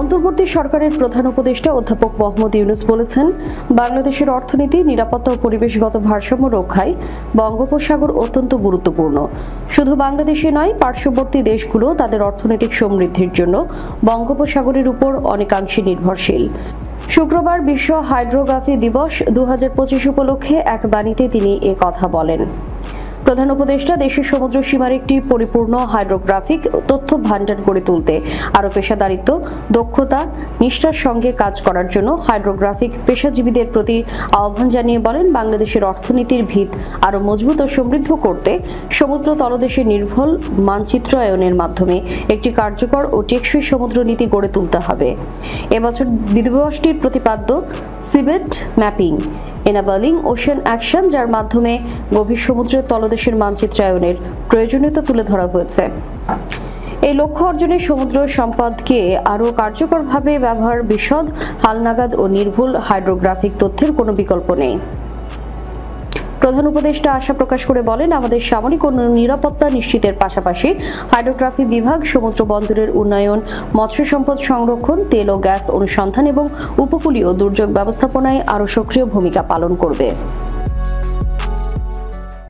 অন্তর্বর্তী সরকারের প্রধান উপদেষ্টা অধ্যাপক মোহাম্মদ ইউনূস বলেছেন, বাংলাদেশের অর্থনীতি, নিরাপত্তা ও পরিবেশগত ভারসাম্য রক্ষায় বঙ্গোপসাগর অত্যন্ত গুরুত্বপূর্ণ। শুধু বাংলাদেশে নয়, পার্শ্ববর্তী দেশগুলো তাদের অর্থনৈতিক সমৃদ্ধির জন্য বঙ্গোপসাগরের উপর অনেকাংশে নির্ভরশীল। শুক্রবার বিশ্ব হাইড্রোগ্রাফি দিবস 2025 উপলক্ষে এক বাণীতে তিনি এ কথা বলেন। প্রধান উপদেষ্টা দেশের সমুদ্র সীমার একটি পরিপূর্ণ হাইড্রোগ্রাফিক তথ্য ভান্ডার গড়ে তুলতে আরও পেশাদারিত্ব, দক্ষতা, নিষ্ঠার সঙ্গে কাজ করার জন্য হাইড্রোগ্রাফিক পেশাজীবীদের প্রতি আহ্বান জানিয়ে বলেন, বাংলাদেশের অর্থনীতির ভিত আরও মজবুত ও সমৃদ্ধ করতে সমুদ্র তলদেশের নির্ভুল মানচিত্রায়নের মাধ্যমে একটি কার্যকর ও টেকসই সমুদ্র নীতি গড়ে তুলতে হবে। এবছর দিবসটির প্রতিপাদ্য seabed mapping, enabling ocean action, যার মাধ্যমে গভীর সমুদ্রের তলদেশের মানচিত্রায়নের প্রয়োজনীয়তা তুলে ধরা হয়েছে। এই লক্ষ্য অর্জনে সমুদ্র সম্পদকে আরও কার্যকরভাবে ব্যবহার, বিশদ, হালনাগাদ ও নির্ভুল হাইড্রোগ্রাফিক তথ্যের কোনো বিকল্প নেই। প্রধান উপদেষ্টা আশা প্রকাশ করে বলেন, আমাদের সামরিক ও নিরাপত্তা নিশ্চিতের পাশাপাশি হাইড্রোগ্রাফি বিভাগ সমুদ্র বন্দরের উন্নয়ন, মৎস্য সম্পদ সংরক্ষণ, তেল ও গ্যাস অনুসন্ধান এবং উপকূলীয় দুর্যোগ ব্যবস্থাপনায় আরও সক্রিয় ভূমিকা পালন করবে।